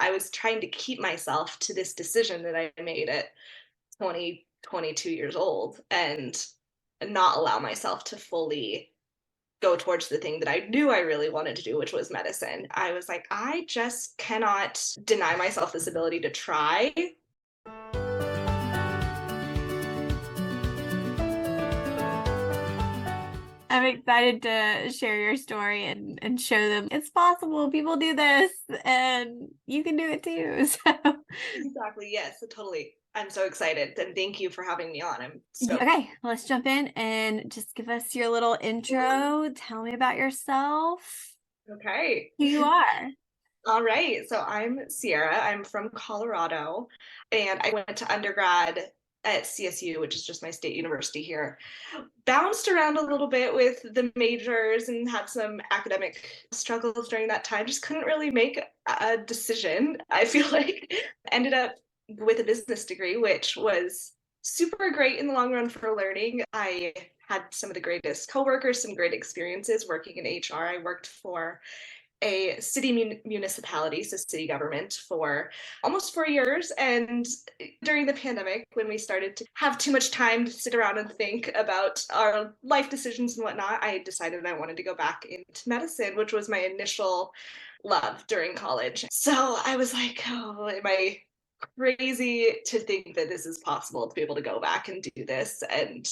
I was trying to keep myself to this decision that I made at 20, 22 years old and not allow myself to fully go towards the thing that I knew I really wanted to do, which was medicine. I was like, I just cannot deny myself this ability to try. I'm excited to share your story and show them it's possible. People do this and you can do it too. So, Exactly. Yes, totally. I'm so excited. And thank you for having me on. I'm stoked. okay, let's jump in and just give us your little intro. Tell me about yourself, Okay. who you are. All right. So I'm Sierra. I'm from Colorado, and I went to undergrad at CSU, which is just my state university here. Bounced around a little bit with the majors and had some academic struggles during that time. Just couldn't really make a decision. I feel like ended up with a business degree, which was super great in the long run for learning. I had some of the greatest coworkers, some great experiences working in HR. I worked for a city municipality, so city government, for almost 4 years. And during the pandemic, when we started to have too much time to sit around and think about our life decisions and whatnot, I decided I wanted to go back into medicine, which was my initial love during college. So I was like, oh, am I crazy to think that this is possible to be able to go back and do this and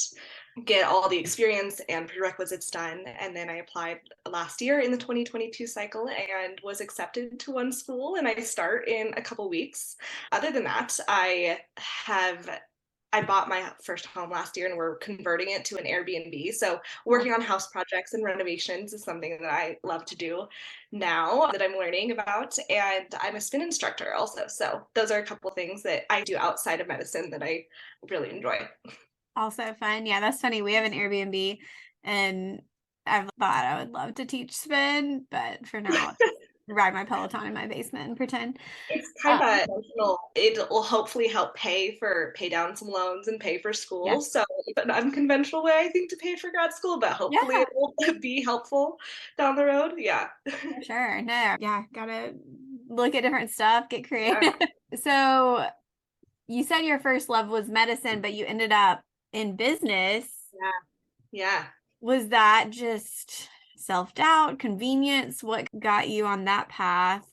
get all the experience and prerequisites done. And then I applied last year in the 2022 cycle and was accepted to one school, and I start in a couple weeks. Other than that, I bought my first home last year and we're converting it to an Airbnb. So working on house projects and renovations is something that I love to do now that I'm learning about. And I'm a spin instructor also. So those are a couple of things that I do outside of medicine that I really enjoy. Also fun. Yeah, that's funny. We have an Airbnb and I've thought I would love to teach spin, but for now, I'll just ride my Peloton in my basement and pretend. It's kind Um, of emotional. It will hopefully help pay down some loans and pay for yeah. school. So it's an unconventional way, I think, to pay for grad school, but hopefully Yeah, it will be helpful down the road. Yeah. for sure. No, yeah, gotta look at different stuff, get Yeah. creative. So you said your first love was medicine, but you ended up in business. Yeah. Yeah. Was that just self-doubt, convenience? What got you on that path?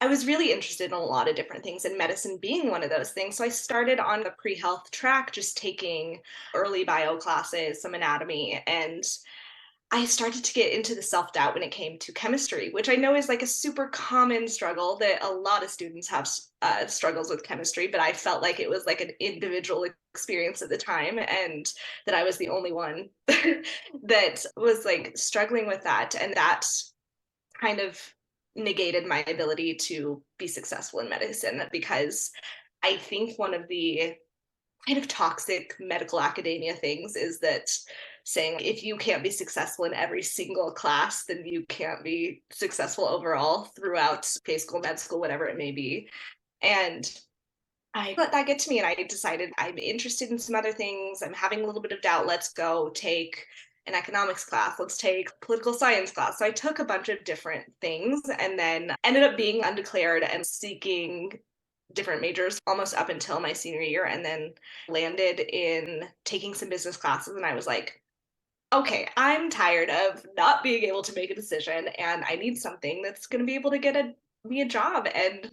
I was really interested in a lot of different things, and medicine being one of those things. So I started on the pre health track, just taking early bio classes, some anatomy, and I started to get into the self doubt when it came to chemistry, which I know is like a super common struggle that a lot of students have struggles with chemistry, but I felt like it was like an individual experience at the time and that I was the only one that was like struggling with that. And that kind of negated my ability to be successful in medicine because I think one of the kind of toxic medical academia things is that saying if you can't be successful in every single class, then you can't be successful overall throughout K school, med school, whatever it may be. And I let that get to me and I decided I'm interested in some other things. I'm having a little bit of doubt. Let's go take an economics class. Let's take political science class. So I took a bunch of different things and then ended up being undeclared and seeking different majors almost up until my senior year and then landed in taking some business classes. And I was like, okay, I'm tired of not being able to make a decision and I need something that's going to be able to me a job. And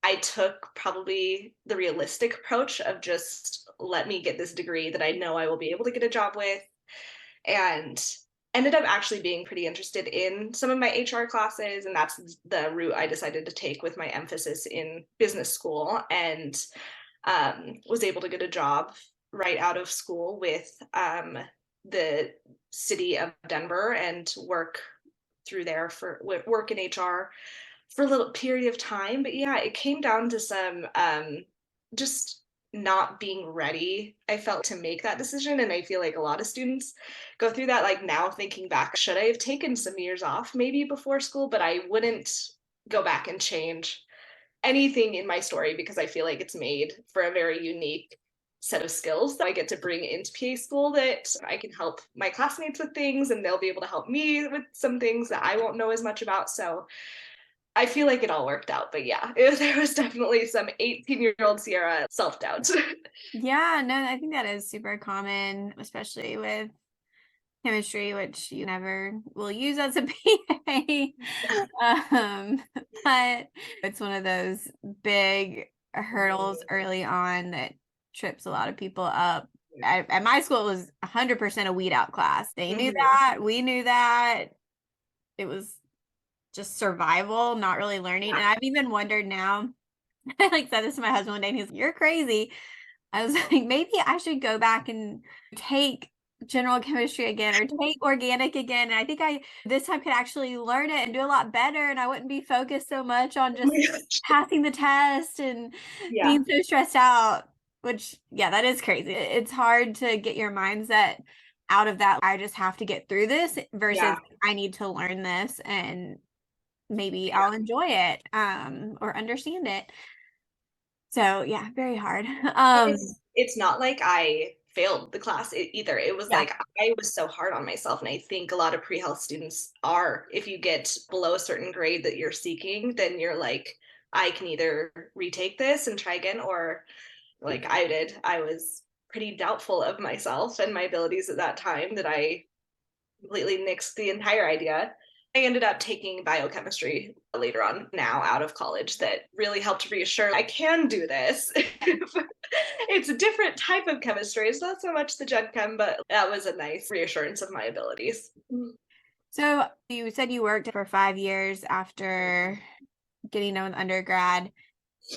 I took probably the realistic approach of just let me get this degree that I know I will be able to get a job with, and ended up actually being pretty interested in some of my HR classes. And that's the route I decided to take with my emphasis in business school, and was able to get a job right out of school with the city of Denver and work through there for work in HR for a little period of time. But yeah, it came down to some just not being ready, I felt, to make that decision. And I feel like a lot of students go through that. Like now thinking back, should I have taken some years off maybe before school? But I wouldn't go back and change anything in my story because I feel like it's made for a very unique set of skills that I get to bring into PA school, that I can help my classmates with things and they'll be able to help me with some things that I won't know as much about. So I feel like it all worked out, but yeah, there was definitely some 18-year-old Sierra self-doubt. Yeah, no, I think that is super common, especially with chemistry, which you never will use as a PA. Um, but it's one of those big hurdles early on that trips a lot of people up. At my school, it was 100% a weed out class. They knew Mhm. that. We knew that. It was just survival, not really learning. Yeah. And I've even wondered now, I like said this to my husband one day, and he's like, "You're crazy." I was like, maybe I should go back and take general chemistry again or take organic again. And I think I this time could actually learn it and do a lot better. And I wouldn't be focused so much on Oh just my gosh. passing the test and Yeah, being so stressed out, which, yeah, that is crazy. It's hard to get your mindset out of that. I just have to get through this versus yeah, I need to learn this and maybe yeah. I'll enjoy it or understand it. So yeah, very hard. And it's not like I failed the class either. It was Yeah. like I was so hard on myself, and I think a lot of pre-health students are. If you get below a certain grade that you're seeking, then you're like, I can either retake this and try again, or like I did. I was pretty doubtful of myself and my abilities at that time that I completely nixed the entire idea. I ended up taking biochemistry later on now out of college that really helped reassure I can do this. It's a different type of chemistry. It's not so much the gen chem, but that was a nice reassurance of my abilities. So you said you worked for 5 years after getting done with undergrad.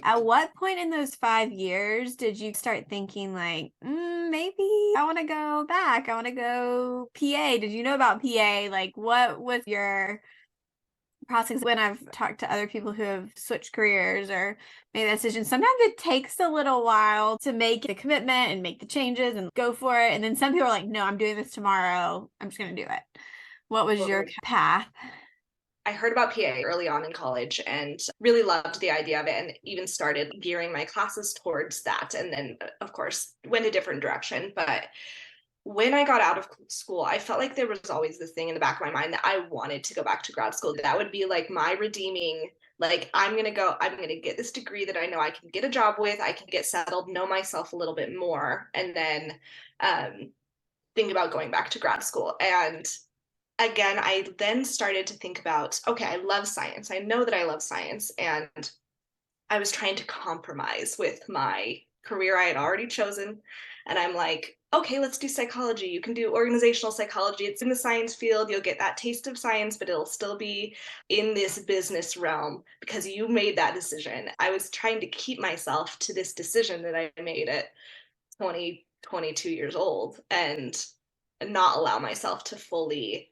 At what point in those 5 years did you start thinking like, maybe I want to go back? I want to go PA. Did you know about PA? Like, what was your process? When I've talked to other people who have switched careers or made that decision, sometimes it takes a little while to make the commitment and make the changes and go for it. And then some people are like, no, I'm doing this tomorrow. I'm just going to do it. What was your path? I heard about PA early on in college and really loved the idea of it, and even started gearing my classes towards that. And then, of course, went a different direction. But when I got out of school, I felt like there was always this thing in the back of my mind that I wanted to go back to grad school. That would be like my redeeming, like, I'm going to get this degree that I know I can get a job with, I can get settled, know myself a little bit more, and then um, think about going back to grad school. And again, I then started to think about, okay, I love science. I know that I love science. And I was trying to compromise with my career I had already chosen. And I'm like, okay, let's do psychology. You can do organizational psychology. It's in the science field. You'll get that taste of science, but it'll still be in this business realm because you made that decision. I was trying to keep myself to this decision that I made at 20, 22 years old and not allow myself to fully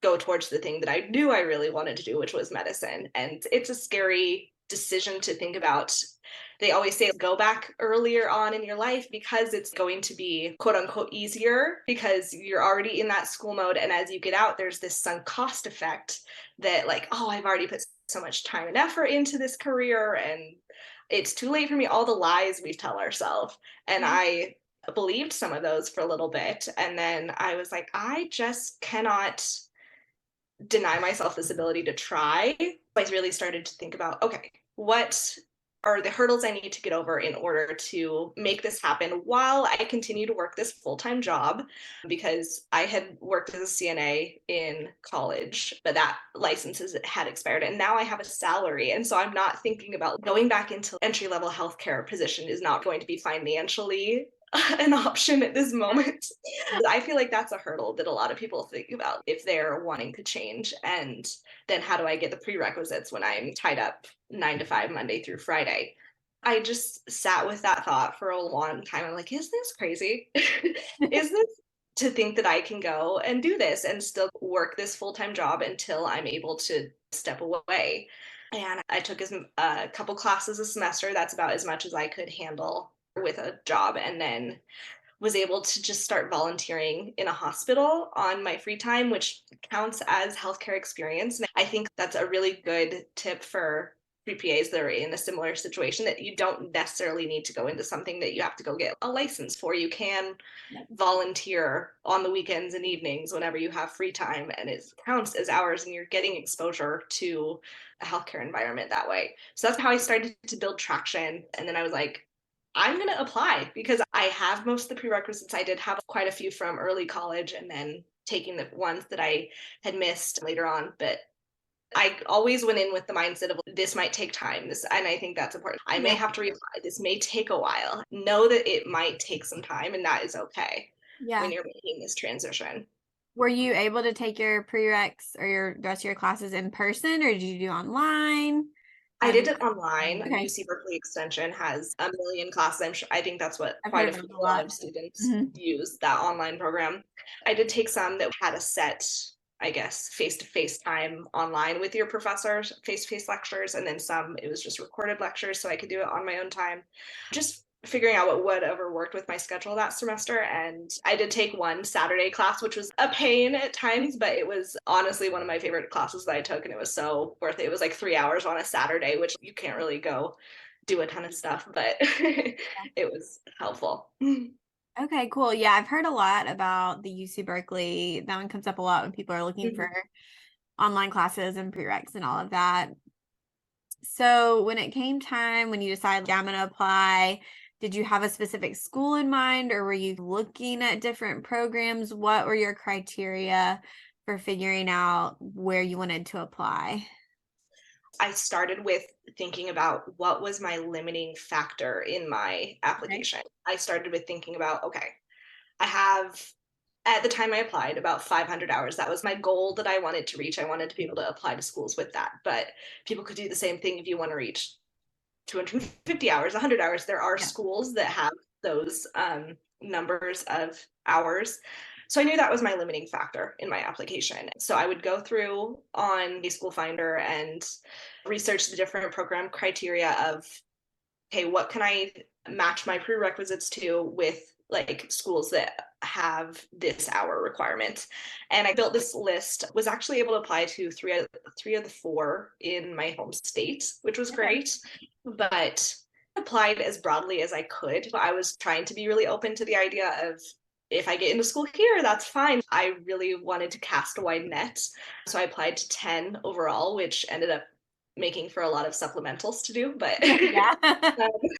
go towards the thing that I knew I really wanted to do, which was medicine. And it's a scary decision to think about. They always say go back earlier on in your life because it's going to be quote unquote easier because you're already in that school mode. And as you get out, there's this sunk cost effect that, like, oh, I've already put so much time and effort into this career and it's too late for me. All the lies we tell ourselves. And Yeah. I believed some of those for a little bit. And then I was like, I just cannot deny myself this ability to try. I really started to think about, okay, what are the hurdles I need to get over in order to make this happen while I continue to work this full-time job? Because I had worked as a CNA in college, but that had expired and now I have a salary. And so I'm not thinking about going back into entry-level healthcare position is not going to be financially an option at this moment. I feel like that's a hurdle that a lot of people think about if they're wanting to change. And then how do I get the prerequisites when I'm tied up 9 to 5, Monday through Friday? I just sat with that thought for a long time. I'm like, is this crazy? Is this to think that I can go and do this and still work this full time job until I'm able to step away? And I took a couple classes a semester. That's about as much as I could handle with a job. And then was able to just start volunteering in a hospital on my free time, which counts as healthcare experience. And I think that's a really good tip for CPAs that are in a similar situation, that you don't necessarily need to go into something that you have to go get a license for. You can Yep. volunteer on the weekends and evenings whenever you have free time, and it counts as hours, and you're getting exposure to a healthcare environment that way. So that's how I started to build traction. And then I was like, I'm going to apply because I have most of the prerequisites. I did have quite a few from early college and then taking the ones that I had missed later on. But I always went in with the mindset of this might take time. And I think that's important. I may Yeah. have to reapply. This may take a while. Know that it might take some time, and that is okay when Yeah. you're making this transition. Were you able to take your prereqs or the rest of your classes in person, or did you do online? I How did did it online. Okay. UC Berkeley Extension has a million classes. I think that's what I've quite heard a of few them a a lot lot. of students Mhm. use that online program. I did take some that had a set, I guess, face-to-face time online with your professors, face-to-face lectures, and then some it was just recorded lectures, so I could do it on my own time. Just figuring out what whatever worked with my schedule that semester. And I did take one Saturday class, which was a pain at times, but it was honestly one of my favorite classes that I took, and it was so worth it. It was like 3 hours on a Saturday, which you can't really go do a ton of stuff, but it was helpful. Okay, cool. Yeah, I've heard a lot about the UC Berkeley. That one comes up a lot when people are looking for online classes and prereqs and all of that. So when it came time when you decided, yeah, I'm going to apply, did you have a specific school in mind, or were you looking at different programs? What were your criteria for figuring out where you wanted to apply? I started with thinking about what was my limiting factor in my Okay. application. I started with thinking about, okay, I have, at the time I applied, about 500 hours. That was my goal that I wanted to reach. I wanted to be able to apply to schools with that. But people could do the same thing if you want to reach 250 hours, 100 hours. There are Yeah. schools that have those numbers of hours. So I knew that was my limiting factor in my application. So I would go through on a school finder and research the different program criteria of, okay, what can I match my prerequisites to with like schools that have this hour requirement. And I built this list, was actually able to apply to three of the four in my home state, which was Okay. great. But applied as broadly as I could. I was trying to be really open to the idea of, if I get into school here, that's fine. I really wanted to cast a wide net. So I applied to 10 overall, which ended up making for a lot of supplementals to do. But Yeah.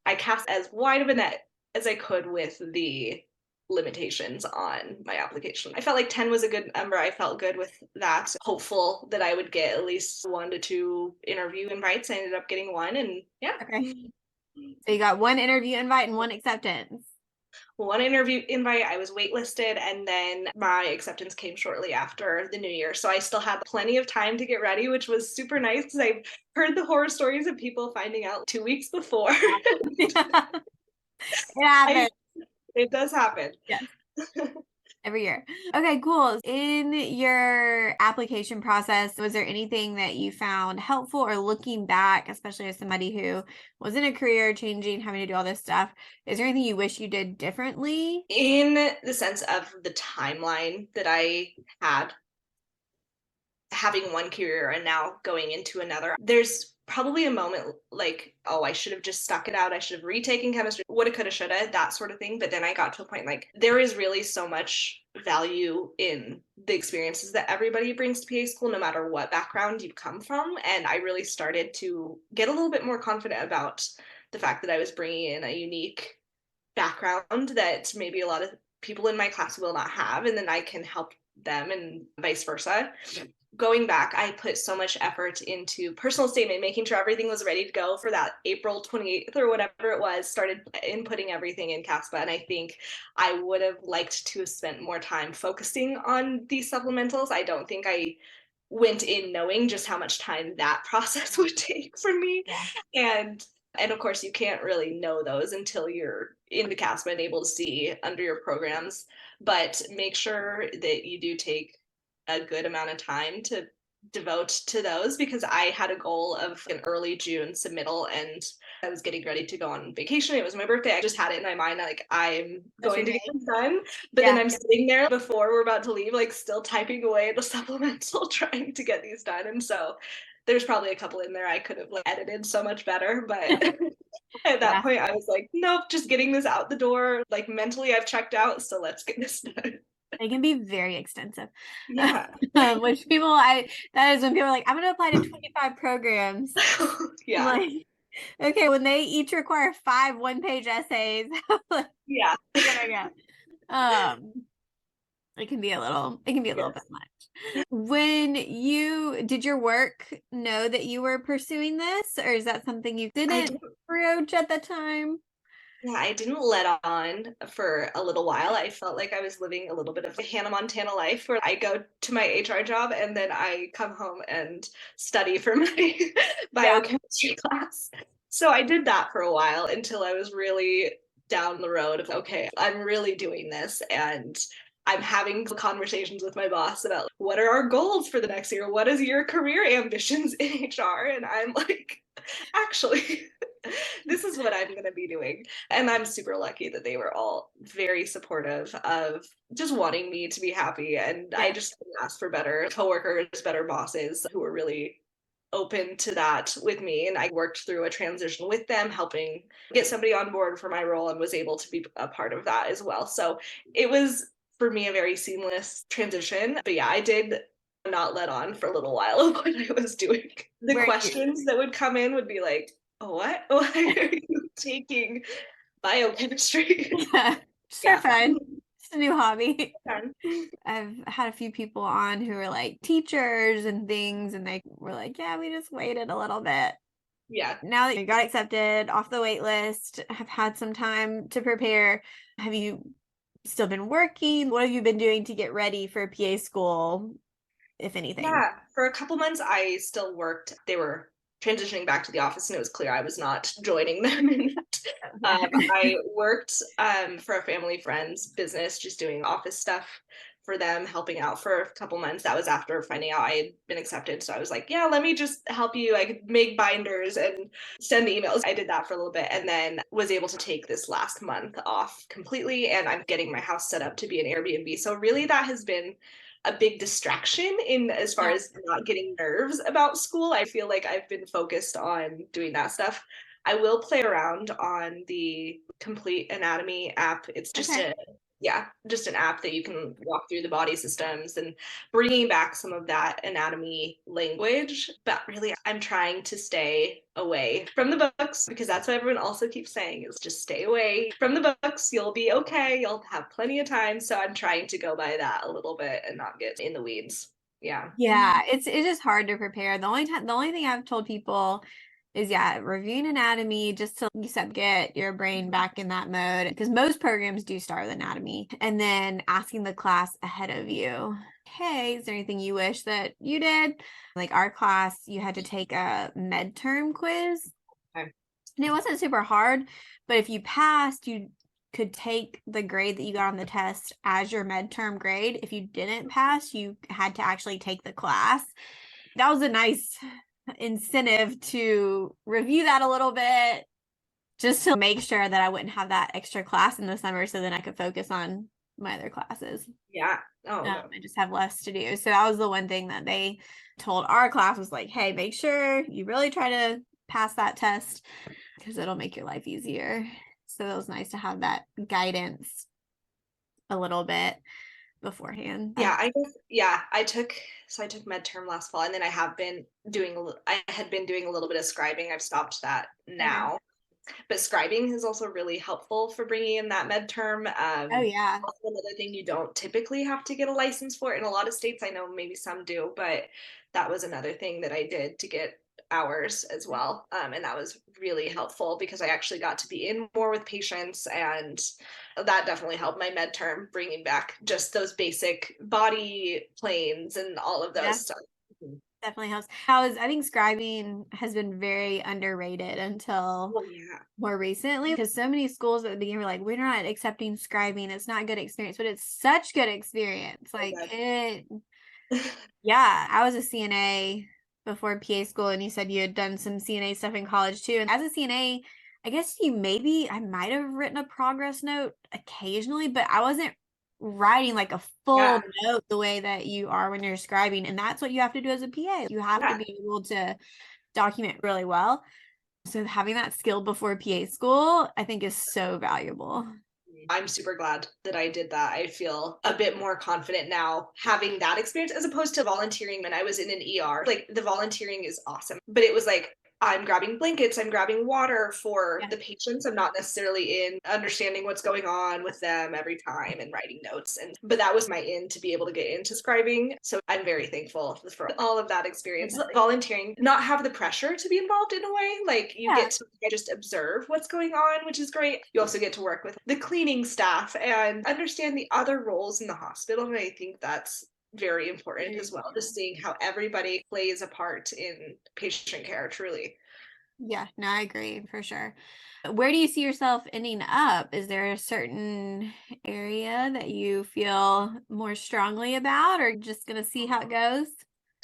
I cast as wide of a net as I could with the limitations on my application. I felt like 10 was a good number. I felt good with that. Hopeful that I would get at least 1 to 2 interview invites. I ended up getting one, and yeah. Okay. So you got one interview invite and one acceptance. One interview invite, I was waitlisted, and then my acceptance came shortly after the new year. So I still had plenty of time to get ready, which was super nice because I've heard the horror stories of people finding out 2 weeks before. Yeah. It I, happens. it does happen. Yes. Every year. Okay, cool. In your application process, was there anything that you found helpful, or looking back, especially as somebody who was in a career changing, having to do all this stuff, is there anything you wish you did differently? In the sense of the timeline that I had, having one career and now going into another, there's probably a moment like, oh, I should have just stuck it out. I should have retaken chemistry, woulda, coulda, shoulda, that sort of thing. But then I got to a point like, there is really so much value in the experiences that everybody brings to PA school, no matter what background you come from. And I really started to get a little bit more confident about the fact that I was bringing in a unique background that maybe a lot of people in my class will not have, and then I can help them and vice versa. Going back, I put so much effort into personal statement, making sure everything was ready to go for that April 28th or whatever it was, started inputting everything in CASPA. And I think I would have liked to have spent more time focusing on these supplementals. I don't think I went in knowing just how much time that process would take for me. Yeah. And and of course you can't really know those until you're in the CASPA and able to see under your programs. But make sure that you do take a good amount of time to devote to those, because I had a goal of an early June submittal, and I was getting ready to go on vacation. It was my birthday. I just had it in my mind like, I'm That's going your to get day. this done. But then Yeah. I'm sitting there before we're about to leave, like still typing away at the supplemental, trying to get these done. And so There's probably a couple in there I could have like edited so much better, but at that Yeah, point I was like, nope, just getting this out the door. Like mentally I've checked out, so let's get this done. they can be very extensive. Yeah. Which people, I that is when people are like, I'm gonna apply to 25 programs. I'm Yeah. like, okay, when they each require 5 one-page essays, how are Yeah. we gonna go? It can be a little bit Yes. much. When you did your work know that you were pursuing this, or is that something you I didn't didn't broach at the time? Yeah, I didn't let on for a little while. I felt like I was living a little bit of a Hannah Montana life where I go to my HR job and then I come home and study for my Yeah. biochemistry class. So I did that for a while until I was really down the road of, okay, I'm really doing this and I'm having conversations with my boss about what are our goals for the next year? What is your career ambitions in HR? And I'm like, actually, this is what I'm going to be doing. And I'm super lucky that they were all very supportive of just wanting me to be happy. And I Yeah. just asked for better coworkers, better bosses who were really open to that with me. And I worked through a transition with them, helping get somebody on board for my role and was able to be a part of that as well. So it was for me a very seamless transition. But yeah, I did not let on for a little while of what I was doing. The Where you questions that would come in would be like, what? Why are you taking biochemistry? yeah, just for Yeah. fun. It's a new hobby. Fun. I've had a few people on who are like teachers and things, and they were like, yeah, we just waited a little bit. Yeah. Now that you got accepted off the wait list, have had some time to prepare, have you still been working? What have you been doing to get ready for PA school, if anything? Yeah, for a couple months I still worked. They were transitioning back to the office, and it was clear I was not joining them in that. Yeah. I worked for a family friend's business, just doing office stuff for them, helping out for a couple months. That was after finding out I had been accepted. So I was like, yeah, let me just help you. I could make binders and send the emails. I did that for a little bit and then was able to take this last month off completely. And I'm getting my house set up to be an Airbnb. So really that has been a big distraction in as far Yeah. as not getting nerves about school. I feel like I've been focused on doing that stuff. I will play around on the Complete Anatomy app. It's just Okay. a yeah, just an app that you can walk through the body systems and bringing back some of that anatomy language. But really, I'm trying to stay away from the books because that's what everyone also keeps saying is just stay away from the books. You'll be okay. You'll have plenty of time. So I'm trying to go by that a little bit and not get in the weeds. Yeah. Yeah, it's just hard to prepare. The only thing I've told people is yeah, reviewing anatomy just to you said get your brain back in that mode because most programs do start with anatomy and then asking the class ahead of you, hey, is there anything you wish that you did? Like our class, you had to take a med term quiz Okay. and it wasn't super hard, but if you passed, you could take the grade that you got on the test as your med term grade. If you didn't pass, you had to actually take the class. That was a nice incentive to review that a little bit just to make sure that I wouldn't have that extra class in the summer so then I could focus on my other classes Yeah. Oh, no. and just have less to do. So that was the one thing that they told our class was like, hey, make sure you really try to pass that test because it'll make your life easier. So it was nice to have that guidance a little bit beforehand. Yeah, I guess yeah, I took med term last fall and then I have been doing I had been doing a little bit of scribing. I've stopped that Okay. now. But scribing is also really helpful for bringing in that med term. Oh yeah. Also another thing you don't typically have to get a license for. In a lot of states, I know maybe some do, but that was another thing that I did to get hours as well. And that was really helpful because I actually got to be in more with patients, and that definitely helped my med term, bringing back just those basic body planes and all of Yeah. those stuff. Mhm. Definitely helps. I think scribing has been very underrated until Oh yeah, more recently because so many schools at the beginning were like, we're not accepting scribing. It's not good experience, but it's such good experience. so Like good. it, yeah, I was a CNA before PA school, and you said you had done some CNA stuff in college too. And as a CNA, I guess I might have written a progress note occasionally, but I wasn't writing like a Yeah. full note the way that you are when you're scribing. And that's what you have to do as a PA. You have to Yeah. be able to document really well. So having that skill before PA school, I think is so valuable. I'm super glad that I did that. I feel a bit more confident now having that experience as opposed to volunteering when I was in an ER. Like the volunteering is awesome, but it was like I'm grabbing blankets, I'm grabbing water for Yeah. the patients. I'm not necessarily in understanding what's going on with them every time and writing notes. And but that was my in to be able to get into scribing. So I'm very thankful for all of that experience. Volunteering, not have the pressure to be involved in a way. Like you Yeah. get to just observe what's going on, which is great. You also get to work with the cleaning staff and understand the other roles in the hospital. And I think that's very important as well, just seeing how everybody plays a part in patient care, truly. Yeah, no, I agree for sure. Where do you see yourself ending up? Is there a certain area that you feel more strongly about, or just gonna see how it goes?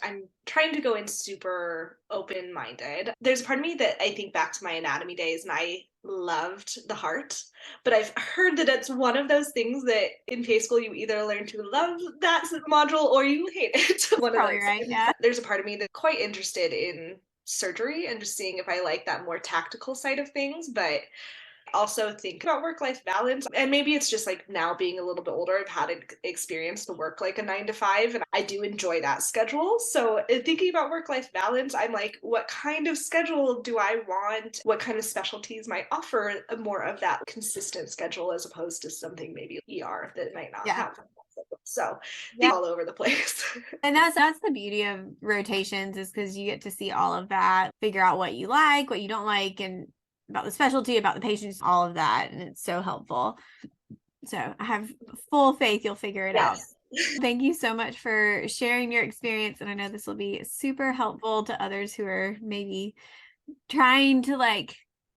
I'm trying to go in super open minded. There's a part of me that I think back to my anatomy days and I loved the heart, but I've heard that it's one of those things that in PA school you either learn to love that module or you hate it. That's One of probably those. right. And Yeah. there's a part of me that's quite interested in surgery and just seeing if I like that more tactical side of things, but also think about work life balance. And maybe it's just like now being a little bit older, I've had experience to work like a 9 to 5, and I do enjoy that schedule. So, thinking about work life balance, I'm like, what kind of schedule do I want? What kind of specialties might offer more of that consistent schedule as opposed to something maybe ER that might not Yeah. have. So, Yeah. think all over the place. And that's the beauty of rotations is because you get to see all of that, figure out what you like, what you don't like, and about the specialty, about the patients, all of that. And it's so helpful. So I have full faith you'll figure it out. Yes. Thank you so much for sharing your experience. And I know this will be super helpful to others who are maybe trying to like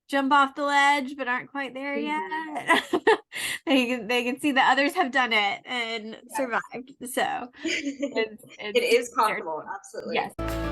jump off the ledge but aren't quite there yet. Mhm. They can see that others have done it and Yes. survived. So it's It is super possible, yes. absolutely.